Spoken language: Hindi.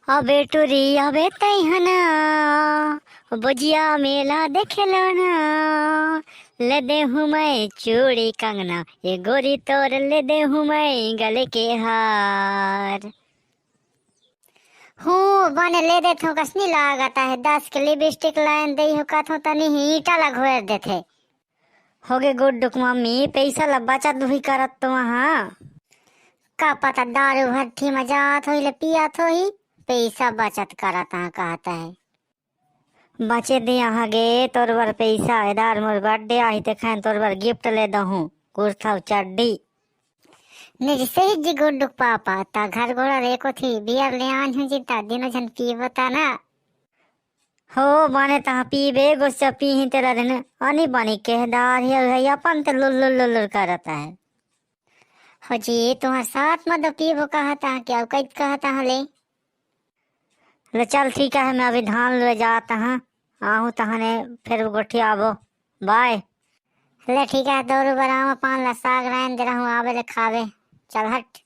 अबे टुरी अबे तैहना बुझिया मेला देखेला ना। ले दे हूँ मैं चूड़ी कंगना, ये गोरी तोर ले दे हूँ मैं गले के हार। हूँ बने ले दे थो कसनी लागता है, 10 के लिपस्टिक लाइन दे हो कथो तनी ईटा लगवार देथे। होगे गुड्डुक मम्मी पैसा ला बचत भी करत तो वहाँ का पता दारू भट्टी में जात हो पियात हो ही पैसा बचत करत कहता है। बचे दे यहाँ गे तोर बर पैसा इधर मोर बर्थडे आई ते खान तोर बर गिफ्ट ले दहूँ कुर्ता चड्डी। नहीं सही जी गुड्डुक पापा ता घर घोड़ा रेको थी बियर ले आन हूँ जीता दिनो जन पी बता ना। हो बने तहाँ पीबे गुस्सा पी ही तेरा दिन अनि बनी कहदार है अपन ते लुल लुल लुल करता है। हो जी तुम्हारे साथ मत पीबो कहता क्या कैद कहता ले। ले चल ठीक है मैं अभी धान ले जाता हूँ आहू तहने फिर गोठी आबो बाय। ले ठीक है 2 रुपये 5 ला साग रान दे रहा हूँ आवे ले खावे चल हट।